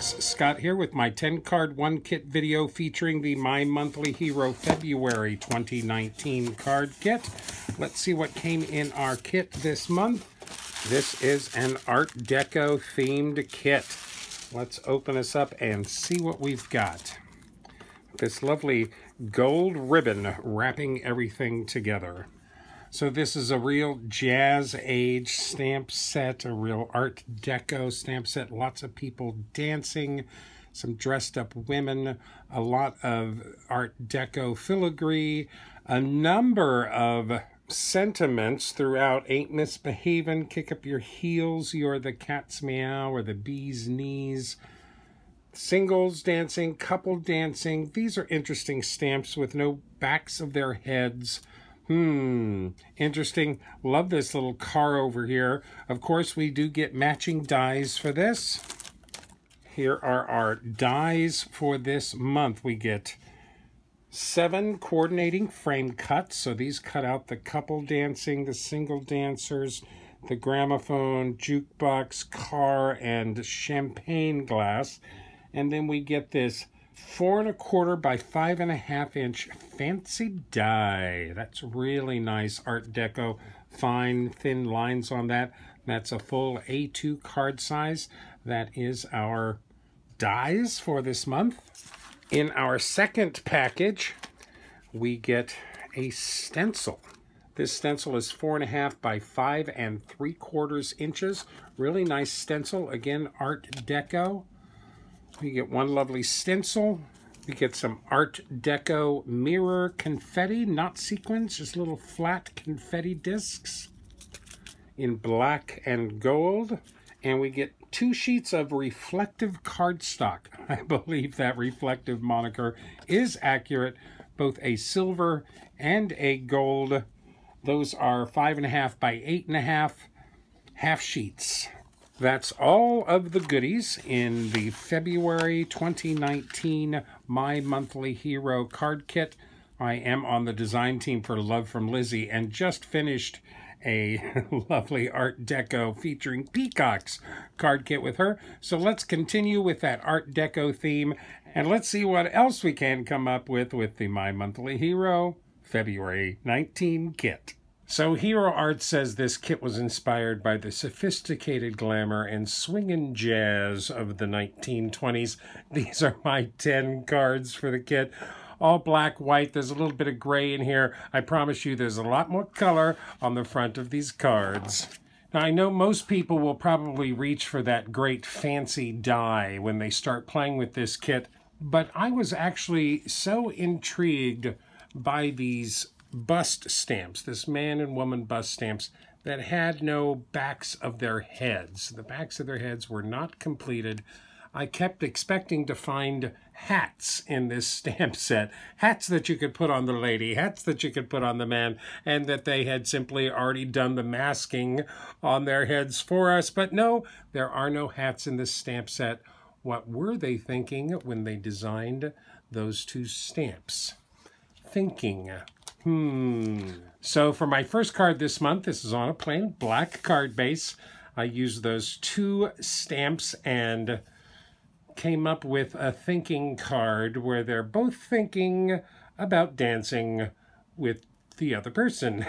folks, Scott here with my 10-card one kit video featuring the My Monthly Hero February 2019 card kit. Let's see what came in our kit this month. This is an Art Deco themed kit. Let's open this up and see what we've got. This lovely gold ribbon wrapping everything together. So this is a real Jazz Age stamp set, a real Art Deco stamp set. Lots of people dancing, some dressed up women, a lot of Art Deco filigree, a number of sentiments throughout. Ain't misbehavin', kick up your heels, you're the cat's meow or the bee's knees. Singles dancing, couple dancing. These are interesting stamps with no backs of their heads. Interesting. Love this little car over here. Of course, we do get matching dies for this. Here are our dies for this month. We get 7 coordinating frame cuts. So these cut out the couple dancing, the single dancers, the gramophone, jukebox, car, and champagne glass. And then we get this 4 1/4 by 5 1/2 inch fancy die. That's really nice Art Deco. Fine, thin lines on that. That's a full A2 card size. That is our dies for this month. In our second package, we get a stencil. This stencil is 4 1/2 by 5 3/4 inches. Really nice stencil. Again, Art Deco. We get one lovely stencil. We get some Art Deco mirror confetti, not sequins, just little flat confetti discs in black and gold. And we get 2 sheets of reflective cardstock. I believe that reflective moniker is accurate, both a silver and a gold. Those are 5 1/2 by 8 1/2 half sheets. That's all of the goodies in the February 2019 My Monthly Hero card kit. I am on the design team for Love from Lizzie and just finished a lovely Art Deco featuring peacocks card kit with her. So let's continue with that Art Deco theme and let's see what else we can come up with the My Monthly Hero February 19 kit. So Hero Art says this kit was inspired by the sophisticated glamour and swingin' jazz of the 1920s. These are my 10 cards for the kit. All black, white. There's a little bit of gray in here. I promise you there's a lot more color on the front of these cards. Now, I know most people will probably reach for that great fancy die when they start playing with this kit, but I was actually so intrigued by these bust stamps, this man and woman bust stamps that had no backs of their heads. The backs of their heads were not completed. I kept expecting to find hats in this stamp set. Hats that you could put on the lady, hats that you could put on the man, and that they had simply already done the masking on their heads for us. But no, there are no hats in this stamp set. What were they thinking when they designed those 2 stamps? Thinking. So for my first card this month, this is on a plain black card base. I used those 2 stamps and came up with a thinking card where they're both thinking about dancing with the other person.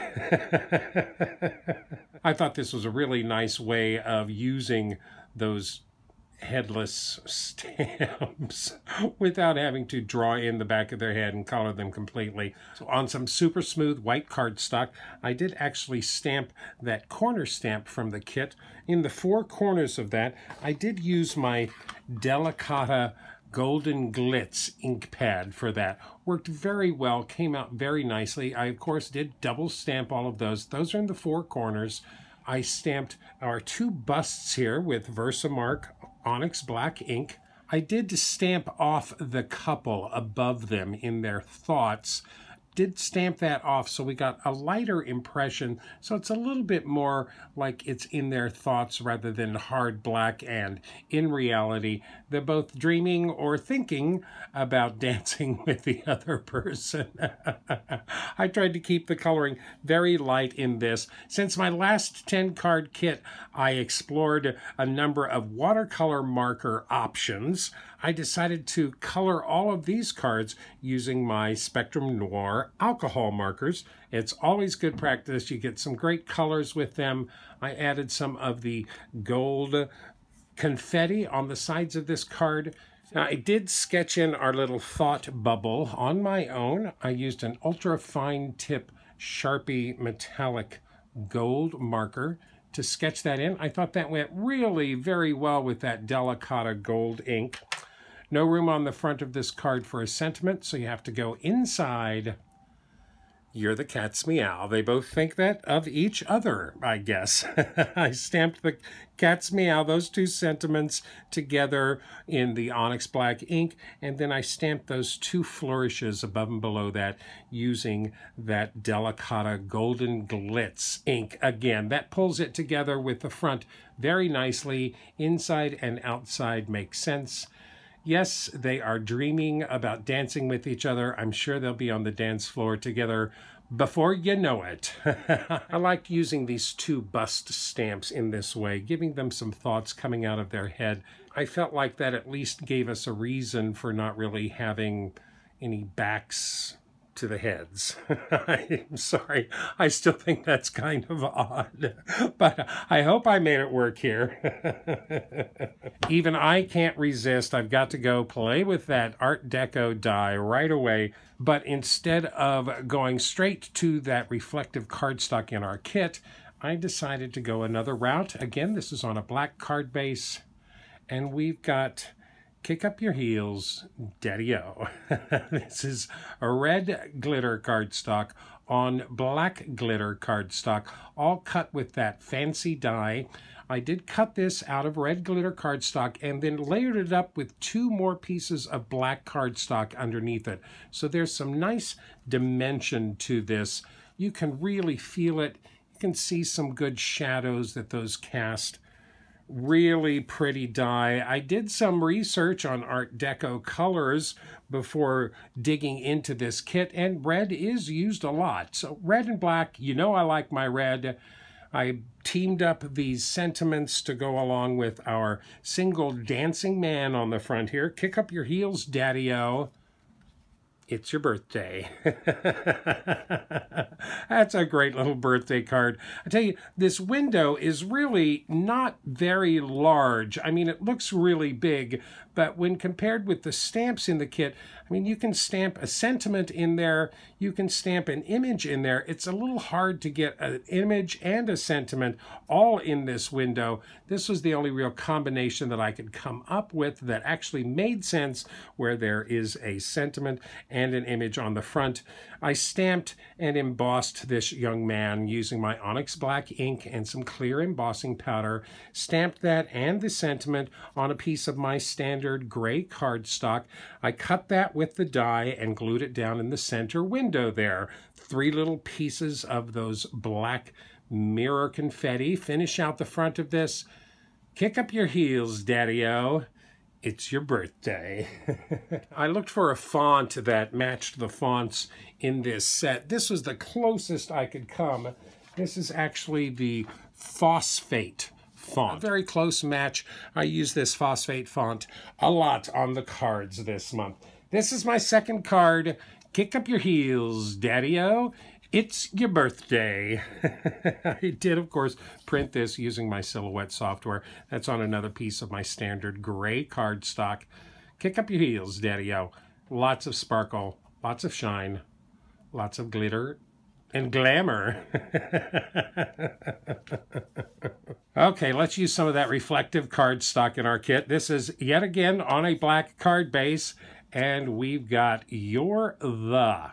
I thought this was a really nice way of using those headless stamps without having to draw in the back of their head and color them completely. So on some super smooth white cardstock, I did actually stamp that corner stamp from the kit. In the 4 corners of that, I did use my Delicata Golden Glitz ink pad for that. Worked very well, came out very nicely. I, of course, did double stamp all of those. Those are in the 4 corners. I stamped our 2 busts here with Versamark Onyx Black ink. I did stamp off the couple above them in their thoughts did stamp that off, so we got a lighter impression. So it's a little bit more like it's in their thoughts rather than hard black, and in reality, they're both dreaming or thinking about dancing with the other person. I tried to keep the coloring very light in this. Since my last 10-card kit, I explored a number of watercolor marker options. I decided to color all of these cards using my Spectrum Noir alcohol markers. It's always good practice. You get some great colors with them. I added some of the gold confetti on the sides of this card. Now, I did sketch in our little thought bubble on my own. I used an ultra fine tip Sharpie metallic gold marker to sketch that in. I thought that went really very well with that Delicata gold ink. No room on the front of this card for a sentiment, so you have to go inside. You're the cat's meow. They both think that of each other, I guess. I stamped the cat's meow, those two sentiments, together in the onyx black ink, and then I stamped those two flourishes above and below that using that Delicata Golden Glitz ink. Again, that pulls it together with the front very nicely. Inside and outside make sense. Yes, they are dreaming about dancing with each other. I'm sure they'll be on the dance floor together before you know it. I like using these two bust stamps in this way, giving them some thoughts coming out of their head. I felt like that at least gave us a reason for not really having any backs to the heads. I'm sorry, I still think that's kind of odd, but I hope I made it work here. Even I can't resist. I've got to go play with that Art Deco die right away, but instead of going straight to that reflective cardstock in our kit, I decided to go another route. Again, this is on a black card base, and we've got Kick Up Your Heels, Daddy-O. This is a red glitter cardstock on black glitter cardstock, all cut with that fancy die. I did cut this out of red glitter cardstock and then layered it up with two more pieces of black cardstock underneath it. So there's some nice dimension to this. You can really feel it. You can see some good shadows that those cast. Really pretty die. I did some research on Art Deco colors before digging into this kit, and red is used a lot. So red and black, you know I like my red. I teamed up these sentiments to go along with our single dancing man on the front here. Kick up your heels, Daddy-O. It's your birthday. That's a great little birthday card. I tell you, this window is really not very large. I mean, it looks really big, but when compared with the stamps in the kit, I mean, you can stamp a sentiment in there, you can stamp an image in there. It's a little hard to get an image and a sentiment all in this window. This was the only real combination that I could come up with that actually made sense, where there is a sentiment and an image on the front. I stamped and embossed this young man using my onyx black ink and some clear embossing powder. Stamped that and the sentiment on a piece of my standard gray cardstock. I cut that with the die and glued it down in the center window there. 3 little pieces of those black mirror confetti. Finish out the front of this. Kick up your heels, Daddy-O. It's your birthday. I looked for a font that matched the fonts in this set. This was the closest I could come. This is actually the Phosphate font. A very close match. I use this Phosphate font a lot on the cards this month. This is my second card. Kick up your heels, Daddy-O. It's your birthday. I did, of course, print this using my Silhouette software. That's on another piece of my standard gray cardstock. Kick up your heels, Daddy-O. Lots of sparkle, lots of shine, lots of glitter and glamour. Okay, let's use some of that reflective cardstock in our kit. This is yet again on a black card base, and we've got You're the.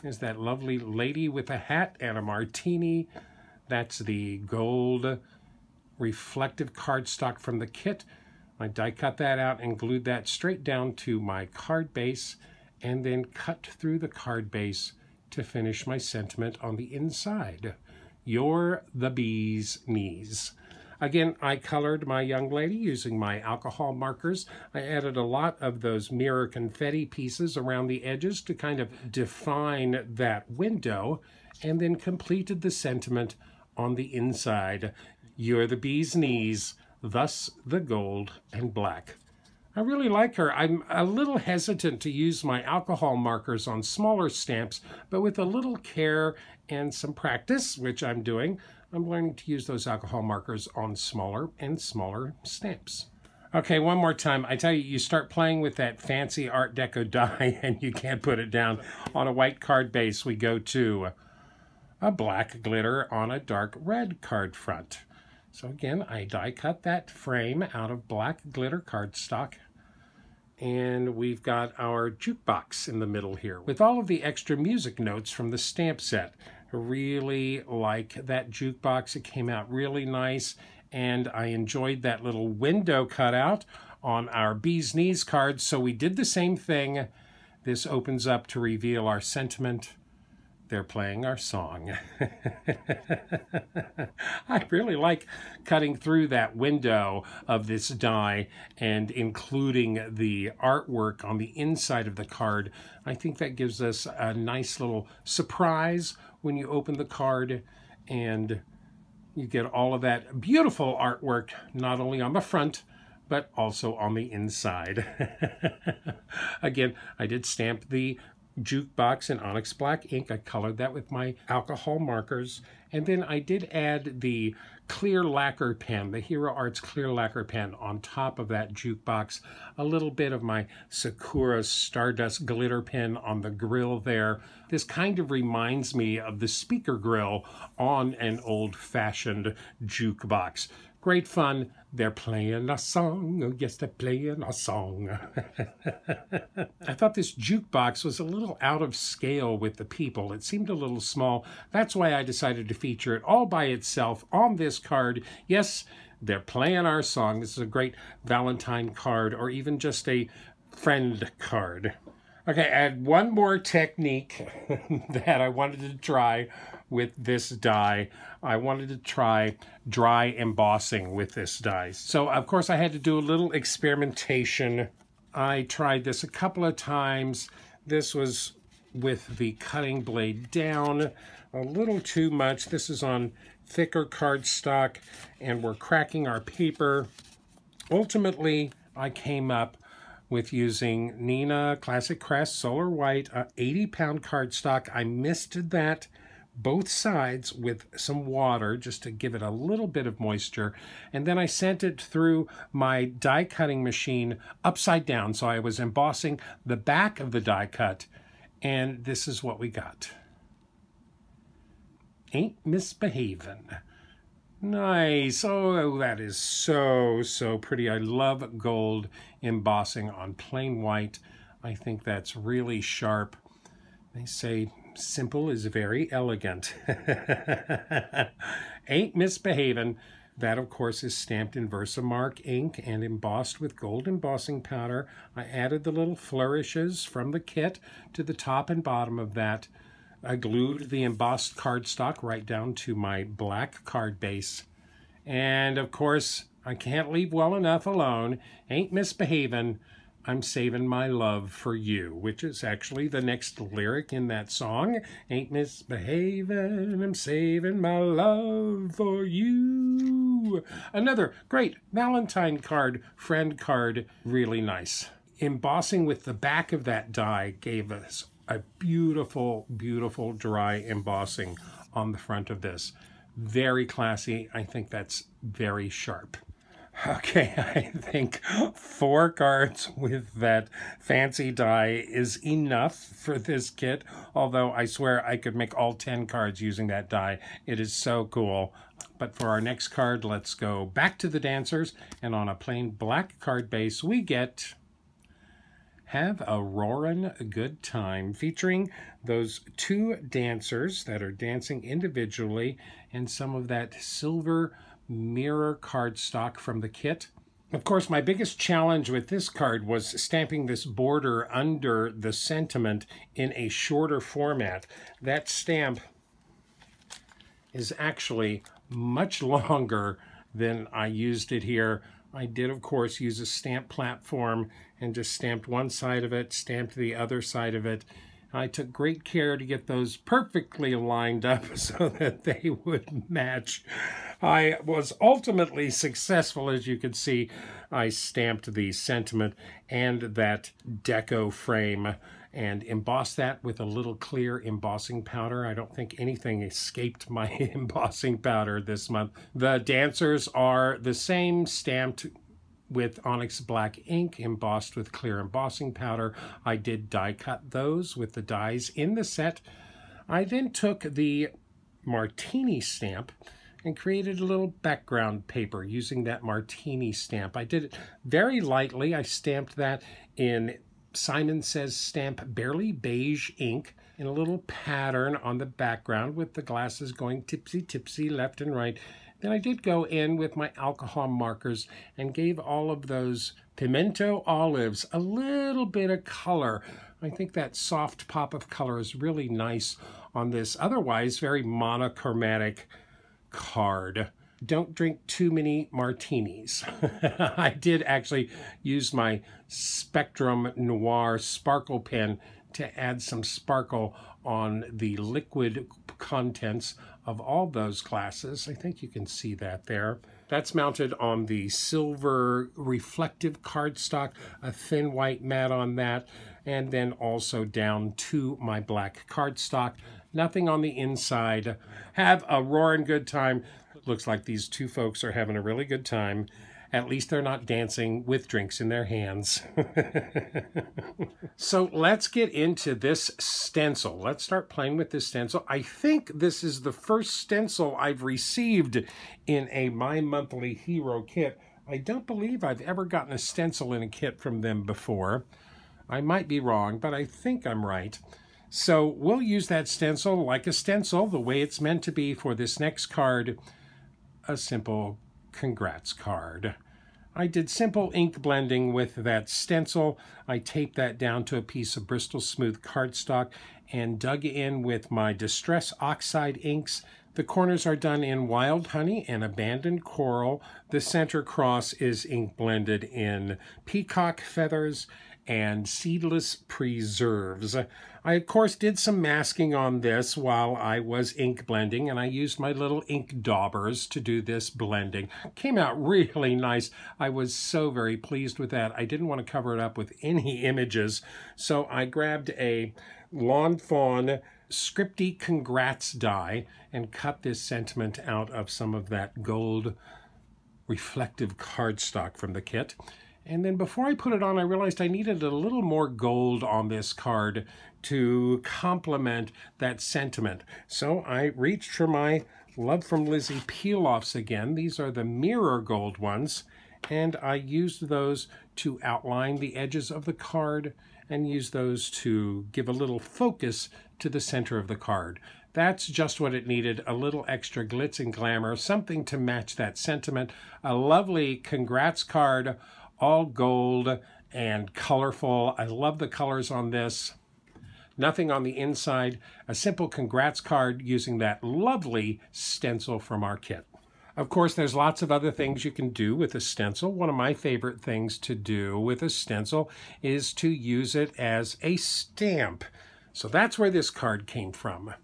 There's that lovely lady with a hat and a martini. That's the gold reflective cardstock from the kit. I die cut that out and glued that straight down to my card base, and then cut through the card base to finish my sentiment on the inside. You're the bee's knees. Again, I colored my young lady using my alcohol markers. I added a lot of those mirror confetti pieces around the edges to kind of define that window, and then completed the sentiment on the inside. You're the bee's knees, thus the gold and black. I really like her. I'm a little hesitant to use my alcohol markers on smaller stamps, but with a little care and some practice, which I'm doing, I'm learning to use those alcohol markers on smaller and smaller stamps. Okay, one more time. I tell you, you start playing with that fancy Art Deco die and you can't put it down. On a white card base, we go to a black glitter on a dark red card front. So again, I die cut that frame out of black glitter cardstock. And we've got our jukebox in the middle here with all of the extra music notes from the stamp set. I really like that jukebox. It came out really nice, and I enjoyed that little window cutout on our bee's knees card. So we did the same thing. This opens up to reveal our sentiment. They're playing our song. I really like cutting through that window of this die and including the artwork on the inside of the card. I think that gives us a nice little surprise when you open the card and you get all of that beautiful artwork, not only on the front, but also on the inside. Again, I did stamp the jukebox in Onyx Black ink. I colored that with my alcohol markers. And then I did add the clear lacquer pen, the Hero Arts clear lacquer pen on top of that jukebox. A little bit of my Sakura Stardust glitter pen on the grill there. This kind of reminds me of the speaker grill on an old-fashioned jukebox. Great fun. They're playing a song. Oh, yes, they're playing a song. I thought this jukebox was a little out of scale with the people. It seemed a little small. That's why I decided to feature it all by itself on this card. Yes, they're playing our song. This is a great Valentine card, or even just a friend card. Okay, I had one more technique that I wanted to try with this die. I wanted to try dry embossing with this die. So, of course, I had to do a little experimentation. I tried this a couple of times. This was with the cutting blade down a little too much. This is on thicker cardstock, and we're cracking our paper. Ultimately, I came up with using Neenah Classic Crest Solar White, 80-pound cardstock. I misted that both sides with some water just to give it a little bit of moisture, and then I sent it through my die cutting machine upside down, so I was embossing the back of the die cut, and this is what we got. Ain't misbehaving. Nice. Oh, that is so, so pretty. I love gold embossing on plain white. I think that's really sharp. They say simple is very elegant. Ain't misbehaving. That, of course, is stamped in Versamark ink and embossed with gold embossing powder. I added the little flourishes from the kit to the top and bottom of that. I glued the embossed cardstock right down to my black card base. And, of course, I can't leave well enough alone. Ain't misbehaving. I'm saving my love for you, which is actually the next lyric in that song. Ain't misbehaving, I'm saving my love for you. Another great Valentine card, friend card, really nice. Embossing with the back of that die gave us a beautiful, beautiful dry embossing on the front of this. Very classy. I think that's very sharp. Okay, I think 4 cards with that fancy die is enough for this kit, although I swear I could make all 10 cards using that die. It is so cool. But for our next card, let's go back to the dancers, and on a plain black card base, we get Have a Roarin' Good Time, featuring those 2 dancers that are dancing individually and some of that silver mirror cardstock from the kit. Of course, my biggest challenge with this card was stamping this border under the sentiment in a shorter format. That stamp is actually much longer than I used it here. I did, of course, use a stamp platform and just stamped one side of it, stamped the other side of it. I took great care to get those perfectly lined up so that they would match. I was ultimately successful, as you can see. I stamped the sentiment and that deco frame and embossed that with a little clear embossing powder. I don't think anything escaped my embossing powder this month. The dancers are the same, stamped with Onyx Black ink, embossed with clear embossing powder. I did die cut those with the dies in the set. I then took the Martini stamp and created a little background paper using that Martini stamp. I did it very lightly. I stamped that in Simon Says Stamp Barely Beige ink in a little pattern on the background with the glasses going tipsy-tipsy left and right. Then I did go in with my alcohol markers and gave all of those pimento olives a little bit of color. I think that soft pop of color is really nice on this otherwise very monochromatic card. Don't drink too many martinis. I did actually use my Spectrum Noir sparkle pen to add some sparkle on the liquid contents of all those glasses. I think you can see that there. That's mounted on the silver reflective cardstock, a thin white mat on that, and then also down to my black cardstock. Nothing on the inside. Have a roaring good time. Looks like these two folks are having a really good time. At least they're not dancing with drinks in their hands. So let's get into this stencil. Let's start playing with this stencil. I think this is the first stencil I've received in a My Monthly Hero kit. I don't believe I've ever gotten a stencil in a kit from them before. I might be wrong, but I think I'm right. So we'll use that stencil like a stencil, the way it's meant to be for this next card, a simple congrats card. I did simple ink blending with that stencil. I taped that down to a piece of Bristol Smooth cardstock and dug in with my Distress Oxide inks. The corners are done in Wild Honey and Abandoned Coral. The center cross is ink blended in Peacock Feathers and Seedless Preserves. I, of course, did some masking on this while I was ink blending, and I used my little ink daubers to do this blending. Came out really nice. I was so very pleased with that. I didn't want to cover it up with any images, so I grabbed a Lawn Fawn Scripty Congrats die and cut this sentiment out of some of that gold reflective cardstock from the kit. And then before I put it on, I realized I needed a little more gold on this card to complement that sentiment. So I reached for my Love from Lizzie peel-offs again. These are the mirror gold ones. And I used those to outline the edges of the card and use those to give a little focus to the center of the card. That's just what it needed, a little extra glitz and glamour, something to match that sentiment. A lovely congrats card, all gold and colorful. I love the colors on this. Nothing on the inside. A simple congrats card using that lovely stencil from our kit. Of course, there's lots of other things you can do with a stencil. One of my favorite things to do with a stencil is to use it as a stamp. So that's where this card came from.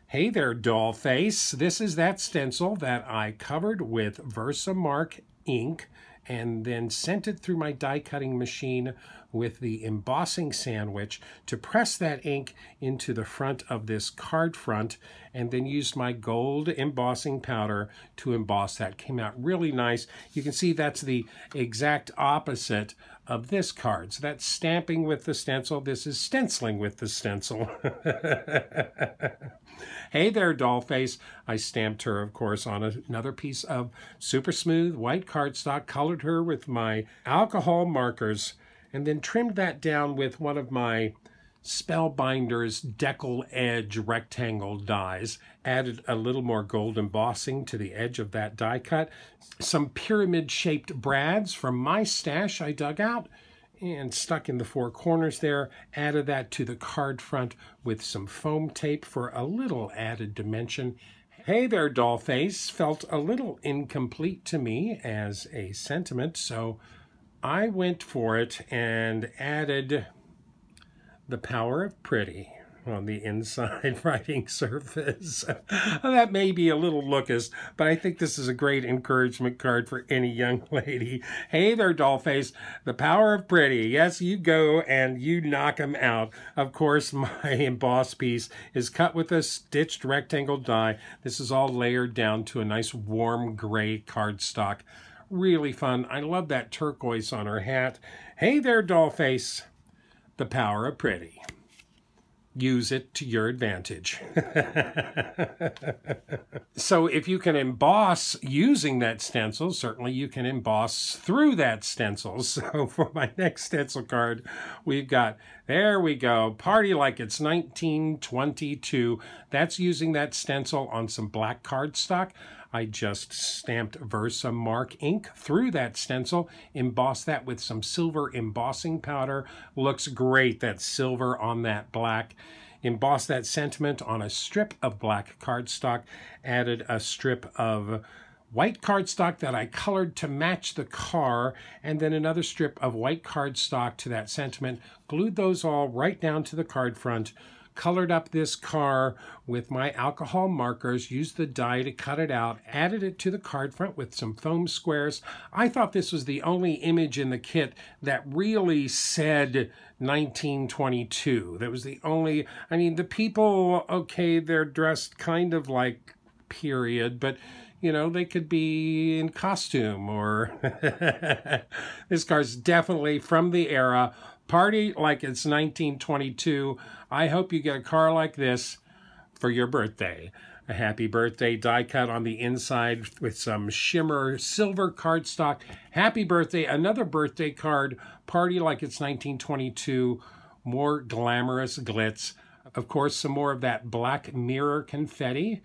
Hey there, Dollface. This is that stencil that I covered with Versamark ink and then sent it through my die cutting machine with the embossing sandwich to press that ink into the front of this card front, and then used my gold embossing powder to emboss that. Came out really nice. You can see that's the exact opposite of this card. So that's stamping with the stencil. This is stenciling with the stencil. Hey there, Dollface. I stamped her, of course, on another piece of super smooth white cardstock, colored her with my alcohol markers, and then trimmed that down with one of my Spellbinder's decal edge rectangle dies. Added a little more gold embossing to the edge of that die cut. Some pyramid-shaped brads from my stash I dug out and stuck in the four corners there. Added that to the card front with some foam tape for a little added dimension. Hey there, Dollface, felt a little incomplete to me as a sentiment, so I went for it and added the power of pretty on the inside writing surface. That may be a little lookist, but I think this is a great encouragement card for any young lady. Hey there, Dollface, the power of pretty. Yes, you go and you knock them out. Of course, my emboss piece is cut with a stitched rectangle die. This is all layered down to a nice warm gray cardstock. Really fun. I love that turquoise on her hat. Hey there, Dollface, the power of pretty. Use it to your advantage. So if you can emboss using that stencil, certainly you can emboss through that stencil. So for my next stencil card, we've got, there we go, Party Like It's 1922. That's using that stencil on some black cardstock. I just stamped Versamark ink through that stencil, embossed that with some silver embossing powder. Looks great, that silver on that black. Embossed that sentiment on a strip of black cardstock, added a strip of white cardstock that I colored to match the car, and then another strip of white cardstock to that sentiment. Glued those all right down to the card front. Colored up this car with my alcohol markers, used the die to cut it out, added it to the card front with some foam squares. I thought this was the only image in the kit that really said 1922. That was the only, I mean, the people, okay, they're dressed kind of like period, but you know, they could be in costume or this car's definitely from the era. Party Like It's 1922. I hope you get a car like this for your birthday. A happy birthday die cut on the inside with some shimmer silver cardstock. Happy birthday. Another birthday card. Party Like It's 1922. More glamorous glitz. Of course, some more of that black mirror confetti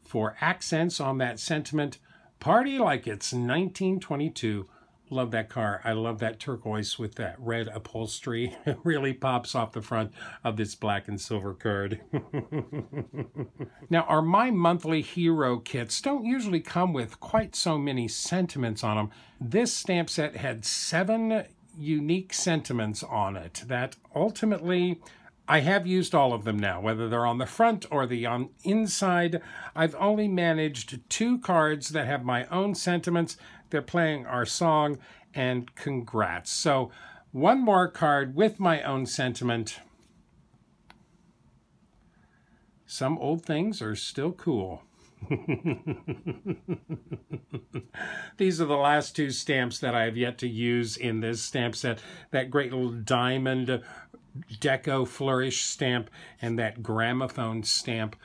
for accents on that sentiment. Party Like It's 1922. Love that car. I love that turquoise with that red upholstery. It really pops off the front of this black and silver card. Now, our My Monthly Hero kits don't usually come with quite so many sentiments on them. This stamp set had 7 unique sentiments on it that ultimately I have used all of them now, whether they're on the front or the inside. I've only managed 2 cards that have my own sentiments. They're playing our song, and congrats. So one more card with my own sentiment. Some old things are still cool. These are the last 2 stamps that I have yet to use in this stamp set. That great little diamond deco flourish stamp and that gramophone stamp.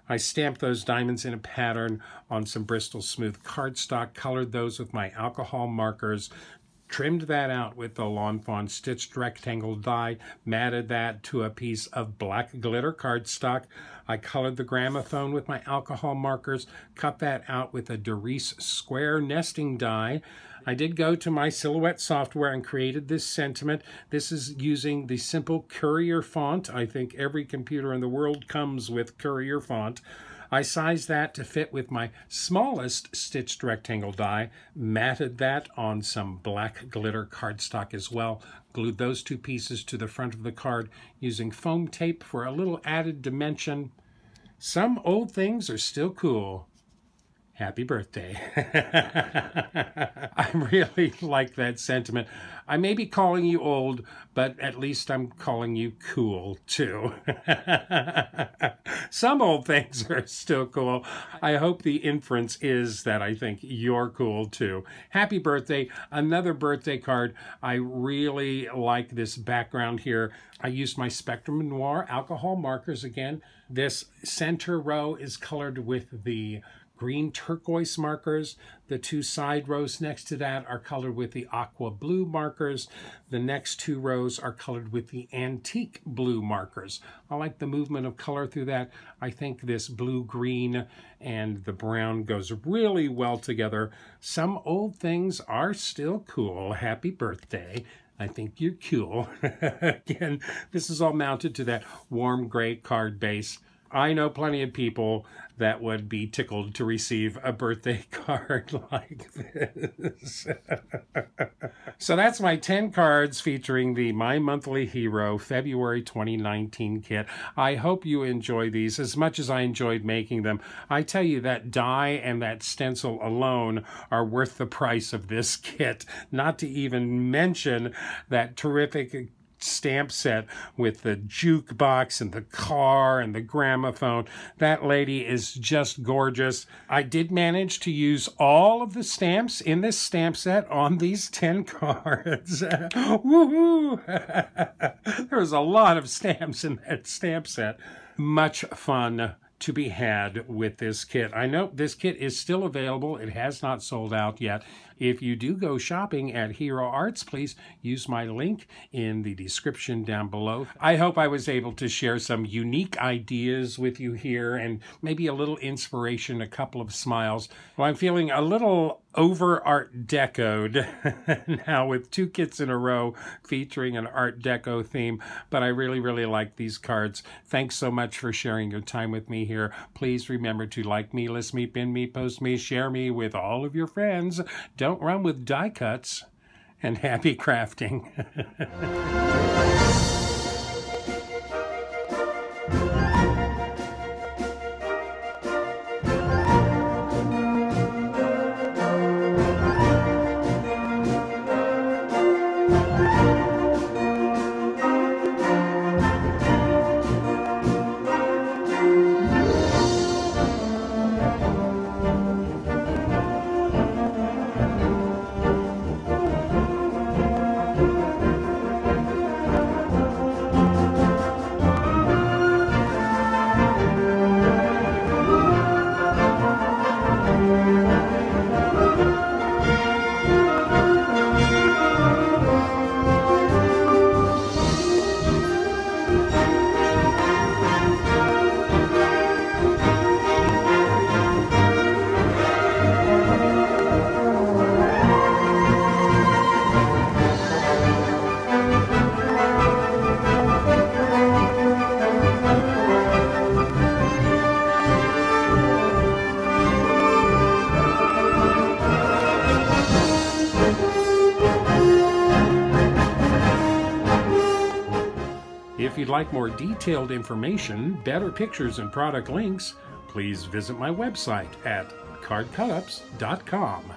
I stamped those diamonds in a pattern on some Bristol Smooth cardstock, colored those with my alcohol markers, trimmed that out with the Lawn Fawn stitched rectangle die, matted that to a piece of black glitter cardstock. I colored the gramophone with my alcohol markers, cut that out with a Darice square nesting die. I did go to my Silhouette software and created this sentiment. This is using the simple Courier font. I think every computer in the world comes with Courier font. I sized that to fit with my smallest stitched rectangle die, matted that on some black glitter cardstock as well, glued those 2 pieces to the front of the card using foam tape for a little added dimension. Some old things are still cool. Happy birthday. I really like that sentiment. I may be calling you old, but at least I'm calling you cool, too. Some old things are still cool. I hope the inference is that I think you're cool, too. Happy birthday. Another birthday card. I really like this background here. I used my Spectrum Noir alcohol markers again. This center row is colored with the green turquoise markers. The two side rows next to that are colored with the aqua blue markers. The next two rows are colored with the antique blue markers. I like the movement of color through that. I think this blue-green and the brown goes really well together. Some old things are still cool. Happy birthday. I think you're cool. Again, this is all mounted to that warm gray card base. I know plenty of people that would be tickled to receive a birthday card like this. So that's my 10 cards featuring the My Monthly Hero February 2019 kit. I hope you enjoy these as much as I enjoyed making them. I tell you, that die and that stencil alone are worth the price of this kit, not to even mention that terrific stamp set with the jukebox and the car and the gramophone. That lady is just gorgeous. I did manage to use all of the stamps in this stamp set on these 10 cards. Woohoo! There was a lot of stamps in that stamp set. Much fun to be had with this kit. I know this kit is still available. It has not sold out yet. If you do go shopping at Hero Arts, please use my link in the description down below. I hope I was able to share some unique ideas with you here and maybe a little inspiration, a couple of smiles. Well, I'm feeling a little over Art Deco'd now with 2 kits in a row featuring an Art Deco theme, but I really, really like these cards. Thanks so much for sharing your time with me here. Please remember to like me, list me, pin me, post me, share me with all of your friends. Don't run with die cuts, and happy crafting. If you'd like more detailed information, better pictures, and product links, please visit my website at cardcutups.com.